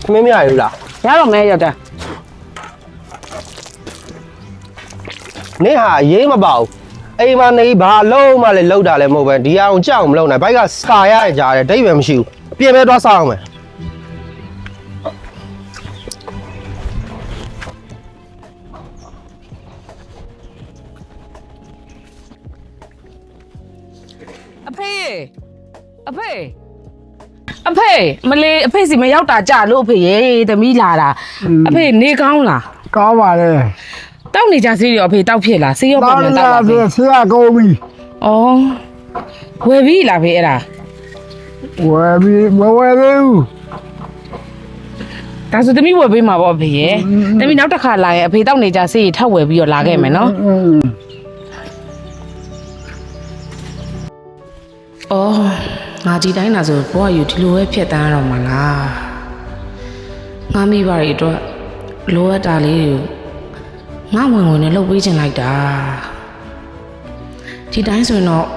သမင်းမရဘူးလား ရတော့မဲရောက်တာ နင့်ဟာရေးမပေါ့အိမ်မှာနေဘာလုံးမလဲလောက်တာလဲမဟုတ်ပဲဒီအောင်ကြောက်မလုံးနဲ့ဘိုက်ကစာရရကြတယ်ဒိတ်ပဲမရှိဘူးပြင်ပဲသွားစားအောင်မယ် အဖေမလေးအဖေစီမရောက်တာကြာလို့အဖေရေသမီးလာတာအဖေနေကောင်းလား ကောင်းပါလေ တောက်နေကြဆေးရောအဖေတောက်ဖြစ်လားဆေးရော တော ပုံ င်း မှန် ရ တောက်ပါ ပြီ ဖေ ဆရာကောင်းပြီ ဩဝယ်ပြီလားဖေအဲ့ဒါ ဝယ်ပြီမဝယ်သေးဘူး ဒါဆိုသမီးဝယ်ပေးမှာပေါ့အဖေရေသမီးနောက်တစ်ခါလာရင်အဖေတောက်နေကြဆေးထပ်ဝယ်ပြီးတော့လာခဲ့မယ်နော်ဩငါဒီတိုင်းလာဆိုဘောကယူဒီလိုပဲဖြတ်တန်းရတော့မှာလားငါမိပါရီအတွက်လိုအပ်တာလေးတွေငါဝင်ဝင်နဲ့လှုပ်ပေးချင်လိုက်တာဒီတိုင်းဆိုရင်တော့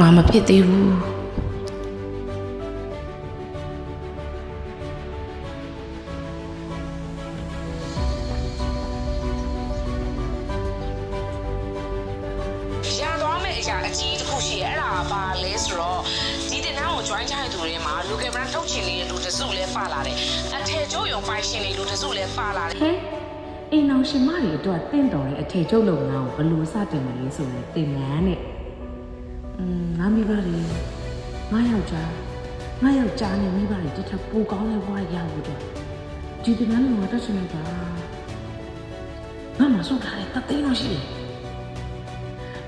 ငါမဖြစ်သေးဘူး ရသွားမယ့်အရာအကြီးတစ်ခုရှိရဲ့အဲ့ဒါပါလဲဆိုတော့ဒီတင်တန်းကို join ချတဲ့သူတွေမှာ local brand ထုတ်ချင်နေတဲ့လူတစုလဲပါလာတယ်အထည်ချုပ်ရုံပိုင်ရှင်တွေလူတစုလဲပါလာတယ် ဟဲ့အိမ်အောင်ရှင်မတွေအတွက်တင့်တော်တဲ့အထည်ချုပ်လုပ်ငန်းကိုဘယ်လိုစတင်မလဲဆိုရင်တင်နန်းနဲ့ငါမိဘတွေငါယောက်ျားနဲ့မိဘတွေတစ်ထပ်ပိုကောင်းတဲ့ဘဝရဖို့တော့ဒီတင်နန်းကိုတက်ချင်လိုက်တာငါမဆုံးထားတဲ့တသိန်းတော့ရှိတယ်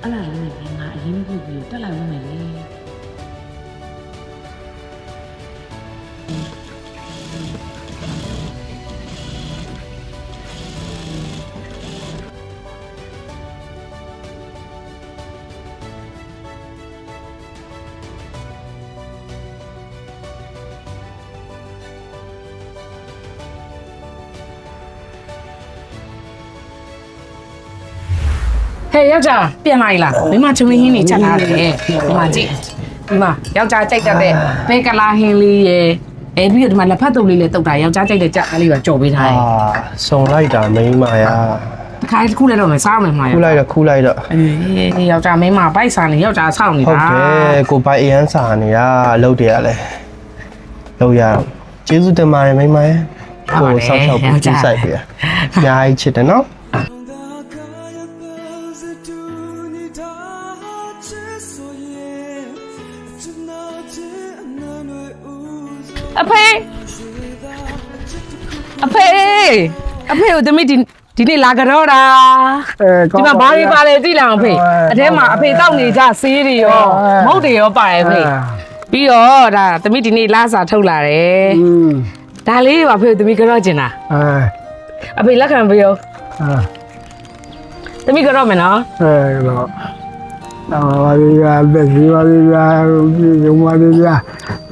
အဲ့လာလုံးနဲ့ငါအရင်မပြုတ်ပြီးတက်လိုက်ဝင်မယ်လေ ဟဲ့ယောက်ျားပြန်လာလားမိမချုံရင်းနေချက်ထားတယ်ဒီမှာကြည့်ဒီမှာယောက်ျားကြိုက်တတ်တဲ့ဘဲကလာဟင်းလေးရယ်ပြီးတော့ဒီမှာလက်ဖက်တုပ်လေးလည်းတုပ်တာယောက်ျားကြိုက်တဲ့ကြက်အားလေးပါကြော်ပေးထားတယ် စုံလိုက်တာမိန်းမရ တစ်ခါတစ်ခုလည်းတော့မယ်စားအောင်မှာ ခူးလိုက်တော့ခူးလိုက်တော့ အေးယောက်ျားမင်းမပိုက်စားနေယောက်ျားဆောက်နေ ဟုတ် တာ တယ်ကိုပိုင်အရန်စာနေတာအလုပ်တွေကလည်းလုပ်ရအောင်ကျေးဇူးတင်ပါတယ်မိန်းမရကိုဆောက်ရှောက်ပြီးကြည့်ဆိုင်ပြအများကြီးချစ်တယ်နော် အဖေကိုသမီးဒီနေ့လာကြတော့တာဒီမှာဘာတွေပါလဲကြည့်လိုက်အောင်ဖေအထဲမှာအဖေတောက်နေကြဆေးတွေရောမုတ်တွေရောပါတယ်ဖေပြီးတော့ဒါသမီးဒီနေ့လာစာထုတ်လာတယ်ဒါလေးပါဖေသမီးကြော့ကျင်တာအဖေလက်ခံပေးရောသမီးကြော့မယ်နော် တော့ပါရီကတဲ့ဒီပါရီကဒီမှာဒီက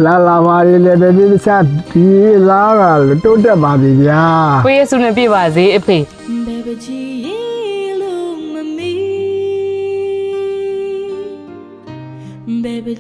လာပါရီလည်းဒီစားဒီလာကတိုးတက်ပါပြီဗျာ ကိုယေစုနဲ့ပြပါစေအဖေ Babyလို့မမီ Baby